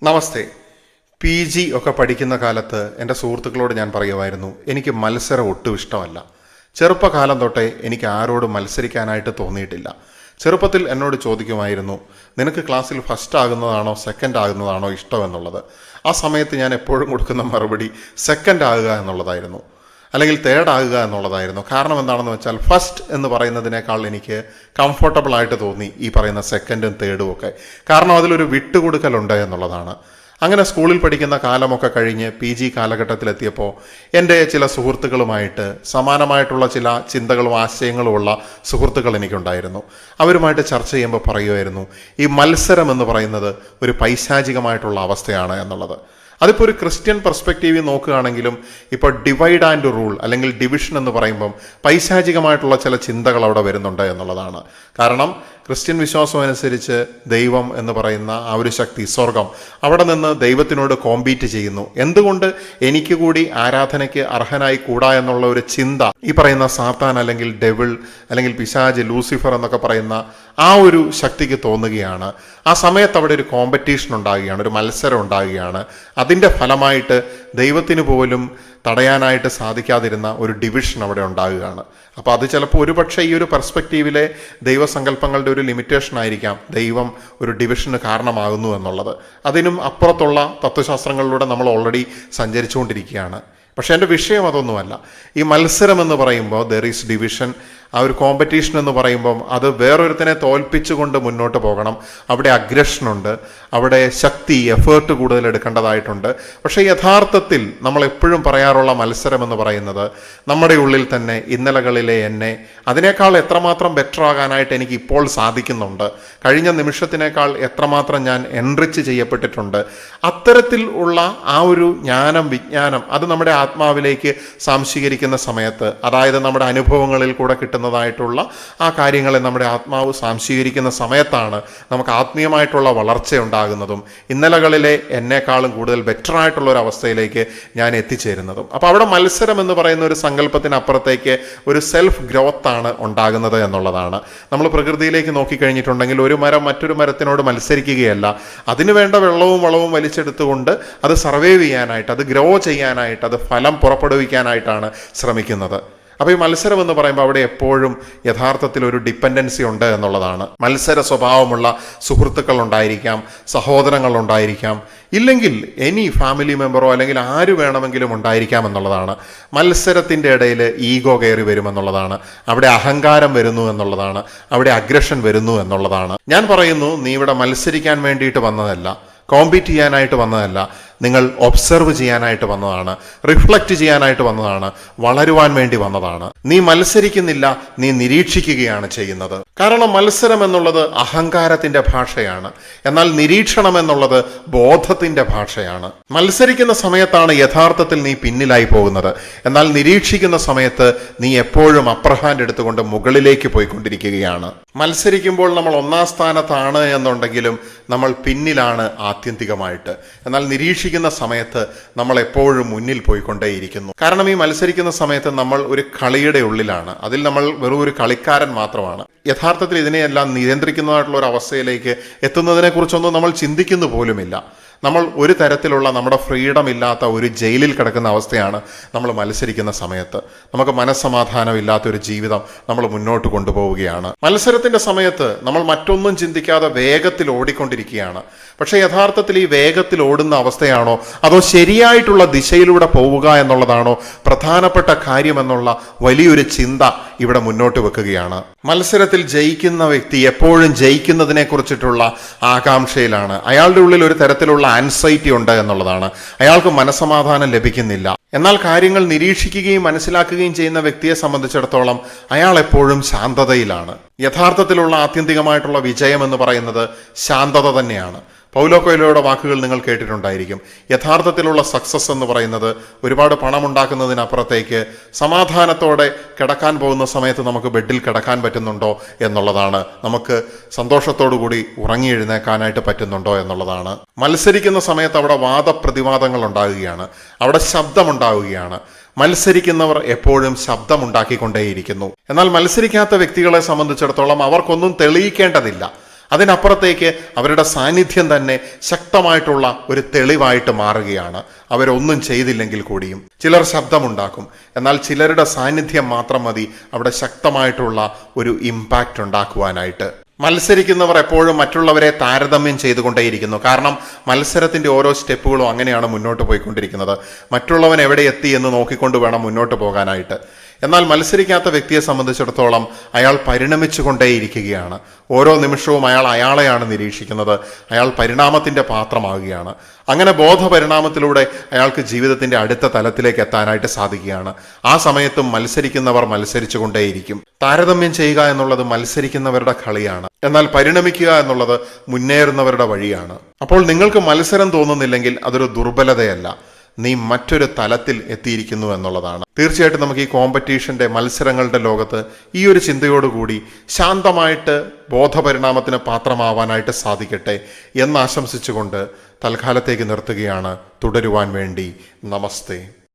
നമസ്തേ. PG ഒക്കെ പഠിക്കുന്ന കാലത്ത് എൻ്റെ സുഹൃത്തുക്കളോട് ഞാൻ പറയുമായിരുന്നു, എനിക്ക് മത്സരം ഒട്ടും ഇഷ്ടമല്ല. ചെറുപ്പകാലം തൊട്ടേ എനിക്ക് ആരോടും മത്സരിക്കാനായിട്ട് തോന്നിയിട്ടില്ല. ചെറുപ്പത്തിൽ എന്നോട് ചോദിക്കുമായിരുന്നു, നിനക്ക് ക്ലാസ്സിൽ ഫസ്റ്റ് ആകുന്നതാണോ സെക്കൻഡ് ആകുന്നതാണോ ഇഷ്ടമെന്നുള്ളത്. ആ സമയത്ത് ഞാൻ എപ്പോഴും കൊടുക്കുന്ന മറുപടി സെക്കൻഡ് ആകുക എന്നുള്ളതായിരുന്നു, അല്ലെങ്കിൽ തേർഡ് ആകുക എന്നുള്ളതായിരുന്നു. കാരണം എന്താണെന്ന് വെച്ചാൽ ഫസ്റ്റ് എന്ന് പറയുന്നതിനേക്കാൾ എനിക്ക് കംഫർട്ടബിൾ ആയിട്ട് തോന്നി ഈ പറയുന്ന സെക്കൻഡും തേർഡും ഒക്കെ. കാരണം അതിലൊരു വിട്ടുകൊടുക്കലുണ്ട് എന്നുള്ളതാണ്. അങ്ങനെ സ്കൂളിൽ പഠിക്കുന്ന കാലമൊക്കെ കഴിഞ്ഞ് PG കാലഘട്ടത്തിലെത്തിയപ്പോൾ എൻ്റെ ചില സുഹൃത്തുക്കളുമായിട്ട് സമാനമായിട്ടുള്ള ചില ചിന്തകളും ആശയങ്ങളുമുള്ള സുഹൃത്തുക്കൾ എനിക്കുണ്ടായിരുന്നു. അവരുമായിട്ട് ചർച്ച ചെയ്യുമ്പോൾ പറയുമായിരുന്നു, ഈ മത്സരം എന്ന് പറയുന്നത് ഒരു പൈശാചികമായിട്ടുള്ള അവസ്ഥയാണ് എന്നുള്ളത്. അതിപ്പോൾ ഒരു ക്രിസ്ത്യൻ പെർസ്പെക്റ്റീവിൽ നോക്കുകയാണെങ്കിലും ഇപ്പോൾ ഡിവൈഡ് ആൻഡ് റൂൾ അല്ലെങ്കിൽ ഡിവിഷൻ എന്ന് പറയുമ്പം പൈശാചികമായിട്ടുള്ള ചില ചിന്തകൾ അവിടെ വരുന്നുണ്ട് എന്നുള്ളതാണ്. കാരണം ക്രിസ്ത്യൻ വിശ്വാസം അനുസരിച്ച് ദൈവം എന്ന് പറയുന്ന ആ ഒരു ശക്തി, സ്വർഗം, അവിടെ നിന്ന് ദൈവത്തിനോട് കോമ്പീറ്റ് ചെയ്യുന്നു. എന്തുകൊണ്ട് എനിക്ക് കൂടി ആരാധനയ്ക്ക് അർഹനായി കൂടാ എന്നുള്ള ഒരു ചിന്ത ഈ പറയുന്ന സാത്താൻ അല്ലെങ്കിൽ ഡെവിൾ അല്ലെങ്കിൽ പിശാച്, ലൂസിഫർ എന്നൊക്കെ പറയുന്ന ആ ഒരു ശക്തിക്ക് തോന്നുകയാണ്. ആ സമയത്ത് അവിടെ ഒരു കോമ്പറ്റീഷൻ ഉണ്ടാകുകയാണ്, ഒരു മത്സരം ഉണ്ടാകുകയാണ്. അതിൻ്റെ ഫലമായിട്ട് ദൈവത്തിന് പോലും തടയാനായിട്ട് സാധിക്കാതിരുന്ന ഒരു ഡിവിഷൻ അവിടെ ഉണ്ടാകുകയാണ്. അപ്പോൾ അത് ചിലപ്പോൾ ഒരുപക്ഷെ ഈ ഒരു പെർസ്പെക്റ്റീവിലെ ദൈവസങ്കല്പങ്ങളുടെ ഒരു ലിമിറ്റേഷൻ ആയിരിക്കാം ദൈവം ഒരു ഡിവിഷന് കാരണമാകുന്നു എന്നുള്ളത്. അതിനും അപ്പുറത്തുള്ള തത്വശാസ്ത്രങ്ങളിലൂടെ നമ്മൾ ഓൾറെഡി സഞ്ചരിച്ചുകൊണ്ടിരിക്കുകയാണ്. പക്ഷേ എൻ്റെ വിഷയം അതൊന്നുമല്ല. ഈ മത്സരം എന്ന് പറയുമ്പോൾ ദർ ഈസ് ഡിവിഷൻ, ആ ഒരു കോമ്പറ്റീഷൻ എന്ന് പറയുമ്പം അത് വേറൊരുത്തനെ തോൽപ്പിച്ചുകൊണ്ട് മുന്നോട്ട് പോകണം. അവിടെ അഗ്രഷനുണ്ട്, അവിടെ ശക്തി, എഫേർട്ട് കൂടുതൽ എടുക്കേണ്ടതായിട്ടുണ്ട്. പക്ഷേ യഥാർത്ഥത്തിൽ നമ്മൾ എപ്പോഴും പറയാറുള്ള മത്സരം എന്ന് പറയുന്നത് നമ്മുടെ ഉള്ളിൽ തന്നെ ഇന്നലകളിലെ എന്നെ അതിനേക്കാൾ എത്രമാത്രം ബെറ്റർ ആകാനായിട്ട് എനിക്ക് ഇപ്പോൾ സാധിക്കുന്നുണ്ട്, കഴിഞ്ഞ നിമിഷത്തിനേക്കാൾ എത്രമാത്രം ഞാൻ എൻറിച്ച് ചെയ്യപ്പെട്ടിട്ടുണ്ട്, അത്തരത്തിൽ ഉള്ള ആ ഒരു ജ്ഞാനം, വിജ്ഞാനം അത് നമ്മുടെ ആത്മാവിലേക്ക് സാംശീകരിക്കുന്ന സമയത്ത്, അതായത് നമ്മുടെ അനുഭവങ്ങളിൽ കൂടെ കിട്ടുന്നതായിട്ടുള്ള ആ കാര്യങ്ങളെ നമ്മുടെ ആത്മാവ് സാംശീകരിക്കുന്ന സമയത്താണ് നമുക്ക് ആത്മീയമായിട്ടുള്ള വളർച്ച ഉണ്ടാകുന്നതും ഇന്നലകളിലെ എന്നെക്കാളും കൂടുതൽ ബെറ്റർ ആയിട്ടുള്ള ഒരു അവസ്ഥയിലേക്ക് ഞാൻ എത്തിച്ചേരുന്നതും. അപ്പോൾ അവിടെ മത്സരം എന്ന് പറയുന്ന ഒരു സങ്കല്പത്തിനപ്പുറത്തേക്ക് ഒരു സെൽഫ് ഗ്രോത്ത് ആണ് ഉണ്ടാകുന്നത് എന്നുള്ളതാണ്. നമ്മൾ പ്രകൃതിയിലേക്ക് നോക്കിക്കഴിഞ്ഞിട്ടുണ്ടെങ്കിൽ ഒരു മരം മറ്റൊരു മരത്തിനോട് മത്സരിക്കുകയല്ല, അതിനു വേണ്ട വെള്ളവും വളവും വലിച്ചെടുത്തുകൊണ്ട് അത് സർവൈവ് ചെയ്യാനായിട്ട്, അത് ഗ്രോ ചെയ്യാനായിട്ട്, അത് ഫലം പുറപ്പെടുവിക്കാനായിട്ടാണ് ശ്രമിക്കുന്നത്. അപ്പോൾ ഈ മത്സരം എന്ന് പറയുമ്പോൾ അവിടെ എപ്പോഴും യഥാർത്ഥത്തിൽ ഒരു ഡിപ്പെൻഡൻസി ഉണ്ട് എന്നുള്ളതാണ്. മത്സര സ്വഭാവമുള്ള സുഹൃത്തുക്കൾ ഉണ്ടായിരിക്കാം, സഹോദരങ്ങൾ ഉണ്ടായിരിക്കാം, ഇല്ലെങ്കിൽ എനി ഫാമിലി മെമ്പറോ അല്ലെങ്കിൽ ആര് വേണമെങ്കിലും ഉണ്ടായിരിക്കാം എന്നുള്ളതാണ്. മത്സരത്തിൻ്റെ ഇടയിൽ ഈഗോ കയറി വരുമെന്നുള്ളതാണ്, അവിടെ അഹങ്കാരം വരുന്നു എന്നുള്ളതാണ്, അവിടെ അഗ്രഷൻ വരുന്നു എന്നുള്ളതാണ്. ഞാൻ പറയുന്നു, നീ ഇവിടെ മത്സരിക്കാൻ വേണ്ടിയിട്ട് വന്നതല്ല, കോമ്പീറ്റ് ചെയ്യാനായിട്ട് വന്നതല്ല, നിങ്ങൾ ഒബ്സർവ് ചെയ്യാനായിട്ട് വന്നതാണ്, റിഫ്ലക്റ്റ് ചെയ്യാനായിട്ട് വന്നതാണ്, വളരുവാൻ വേണ്ടി വന്നതാണ്. നീ മത്സരിക്കുന്നില്ല, നീ നിരീക്ഷിക്കുകയാണ് ചെയ്യുന്നത്. കാരണം മത്സരം എന്നുള്ളത് അഹങ്കാരത്തിന്റെ ഭാഷയാണ്, എന്നാൽ നിരീക്ഷണം എന്നുള്ളത് ബോധത്തിന്റെ ഭാഷയാണ്. മത്സരിക്കുന്ന സമയത്താണ് യഥാർത്ഥത്തിൽ നീ പിന്നിലായി പോകുന്നത്, എന്നാൽ നിരീക്ഷിക്കുന്ന സമയത്ത് നീ എപ്പോഴും അപ്പർ ഹാൻഡ് എടുത്തുകൊണ്ട് മുകളിലേക്ക് പോയിക്കൊണ്ടിരിക്കുകയാണ്. മത്സരിക്കുമ്പോൾ നമ്മൾ ഒന്നാം സ്ഥാനത്താണ് എന്നുണ്ടെങ്കിലും നമ്മൾ പിന്നിലാണ് ആത്യന്തികമായിട്ട്, എന്നാൽ നിരീക്ഷിക്കുന്ന സമയത്ത് നമ്മൾ എപ്പോഴും മുന്നിൽ പോയിക്കൊണ്ടേയിരിക്കുന്നു. കാരണം ഈ മത്സരിക്കുന്ന സമയത്ത് നമ്മൾ ഒരു കളിയുടെ ഉള്ളിലാണ്, അതിൽ നമ്മൾ വെറും ഒരു കളിക്കാരൻ മാത്രമാണ്. യഥാർത്ഥത്തിൽ ഇതിനെയെല്ലാം നിയന്ത്രിക്കുന്നതായിട്ടുള്ള ഒരു അവസ്ഥയിലേക്ക് എത്തുന്നതിനെ കുറിച്ചൊന്നും നമ്മൾ ചിന്തിക്കുന്നു പോലുമില്ല. നമ്മൾ ഒരു തരത്തിലുള്ള നമ്മുടെ ഫ്രീഡം ഇല്ലാത്ത ഒരു ജയിലിൽ കിടക്കുന്ന അവസ്ഥയാണ് നമ്മൾ മത്സരിക്കുന്ന സമയത്ത്. നമുക്ക് മനസ്സമാധാനം ഇല്ലാത്തൊരു ജീവിതം നമ്മൾ മുന്നോട്ട് കൊണ്ടുപോവുകയാണ്. മത്സരത്തിന്റെ സമയത്ത് നമ്മൾ മറ്റൊന്നും ചിന്തിക്കാതെ വേഗത്തിൽ ഓടിക്കൊണ്ടിരിക്കുകയാണ്. പക്ഷേ യഥാർത്ഥത്തിൽ ഈ വേഗത്തിൽ ഓടുന്ന അവസ്ഥയാണോ അതോ ശരിയായിട്ടുള്ള ദിശയിലൂടെ പോവുക എന്നുള്ളതാണോ പ്രധാനപ്പെട്ട കാര്യമെന്നുള്ള വലിയൊരു ചിന്ത ഇവിടെ മുന്നോട്ട് വെക്കുകയാണ്. മത്സരത്തിൽ ജയിക്കുന്ന വ്യക്തി എപ്പോഴും ജയിക്കുന്നതിനെ കുറിച്ചിട്ടുള്ള ആകാംക്ഷയിലാണ്. അയാളുടെ ഉള്ളിൽ ഒരു തരത്തിലുള്ള ആൻസൈറ്റി ഉണ്ട് എന്നുള്ളതാണ്. അയാൾക്ക് മനസ്സമാധാനം ലഭിക്കുന്നില്ല. എന്നാൽ കാര്യങ്ങൾ നിരീക്ഷിക്കുകയും മനസ്സിലാക്കുകയും ചെയ്യുന്ന വ്യക്തിയെ സംബന്ധിച്ചിടത്തോളം അയാൾ എപ്പോഴും ശാന്തതയിലാണ്. യഥാർത്ഥത്തിലുള്ള ആത്യന്തികമായിട്ടുള്ള വിജയം എന്ന് പറയുന്നത് ശാന്തത തന്നെയാണ്. പൗലോ കൊയ്ലോയുടെ വാക്കുകൾ നിങ്ങൾ കേട്ടിട്ടുണ്ടായിരിക്കും. യഥാർത്ഥത്തിലുള്ള സക്സസ് എന്ന് പറയുന്നത് ഒരുപാട് പണമുണ്ടാക്കുന്നതിനപ്പുറത്തേക്ക് സമാധാനത്തോടെ കിടക്കാൻ പോകുന്ന സമയത്ത് നമുക്ക് ബെഡിൽ കിടക്കാൻ പറ്റുന്നുണ്ടോ എന്നുള്ളതാണ്, നമുക്ക് സന്തോഷത്തോടു കൂടി ഉറങ്ങി എഴുന്നേക്കാനായിട്ട് പറ്റുന്നുണ്ടോ എന്നുള്ളതാണ്. മത്സരിക്കുന്ന സമയത്ത് അവിടെ വാദപ്രതിവാദങ്ങൾ ഉണ്ടാകുകയാണ്, അവിടെ ശബ്ദമുണ്ടാവുകയാണ്. മത്സരിക്കുന്നവർ എപ്പോഴും ശബ്ദമുണ്ടാക്കിക്കൊണ്ടേയിരിക്കുന്നു. എന്നാൽ മത്സരിക്കാത്ത വ്യക്തികളെ സംബന്ധിച്ചിടത്തോളം അവർക്കൊന്നും തെളിയിക്കേണ്ടതില്ല. അതിനപ്പുറത്തേക്ക് അവരുടെ സാന്നിധ്യം തന്നെ ശക്തമായിട്ടുള്ള ഒരു തെളിവായിട്ട് മാറുകയാണ്. അവരൊന്നും ചെയ്തില്ലെങ്കിൽ കൂടിയും. ചിലർ ശബ്ദമുണ്ടാക്കും, എന്നാൽ ചിലരുടെ സാന്നിധ്യം മാത്രം മതി അവിടെ ശക്തമായിട്ടുള്ള ഒരു ഇമ്പാക്റ്റ് ഉണ്ടാക്കുവാനായിട്ട്. മത്സരിക്കുന്നവർ എപ്പോഴും മറ്റുള്ളവരെ താരതമ്യം ചെയ്തുകൊണ്ടേയിരിക്കുന്നു. കാരണം മത്സരത്തിന്റെ ഓരോ സ്റ്റെപ്പുകളും അങ്ങനെയാണ് മുന്നോട്ട് പോയിക്കൊണ്ടിരിക്കുന്നത്. മറ്റുള്ളവൻ എവിടെ എത്തി എന്ന് നോക്കിക്കൊണ്ട് വേണം മുന്നോട്ട് പോകാനായിട്ട്. എന്നാൽ മത്സരിക്കാത്ത വ്യക്തിയെ സംബന്ധിച്ചിടത്തോളം അയാൾ പരിണമിച്ചുകൊണ്ടേയിരിക്കുകയാണ്. ഓരോ നിമിഷവും അയാളെയാണ് നിരീക്ഷിക്കുന്നത്. അയാൾ പരിണാമത്തിന്റെ പാത്രമാവുകയാണ്. അങ്ങനെ ബോധപരിണാമത്തിലൂടെ അയാൾക്ക് ജീവിതത്തിന്റെ അടുത്ത തലത്തിലേക്ക് എത്താനായിട്ട് സാധിക്കുകയാണ്. ആ സമയത്തും മത്സരിക്കുന്നവർ മത്സരിച്ചുകൊണ്ടേയിരിക്കും. താരതമ്യം ചെയ്യുക എന്നുള്ളത് മത്സരിക്കുന്നവരുടെ കളിയാണ്. എന്നാൽ പരിണമിക്കുക എന്നുള്ളത് മുന്നേറുന്നവരുടെ വഴിയാണ്. അപ്പോൾ നിങ്ങൾക്ക് മത്സരം തോന്നുന്നില്ലെങ്കിൽ അതൊരു ദുർബലതയല്ല, നീ മറ്റൊരു തലത്തിൽ എത്തിയിരിക്കുന്നു എന്നുള്ളതാണ്. തീർച്ചയായിട്ടും നമുക്ക് ഈ കോമ്പറ്റീഷന്റെ മത്സരങ്ങളുടെ ലോകത്ത് ഈ ഒരു ചിന്തയോടുകൂടി ശാന്തമായിട്ട് ബോധപരിണാമത്തിന് പാത്രമാവാനായിട്ട് സാധിക്കട്ടെ എന്ന് ആശംസിച്ചുകൊണ്ട് തൽക്കാലത്തേക്ക് നിർത്തുകയാണ്. തുടരുവാൻ വേണ്ടി നമസ്തേ.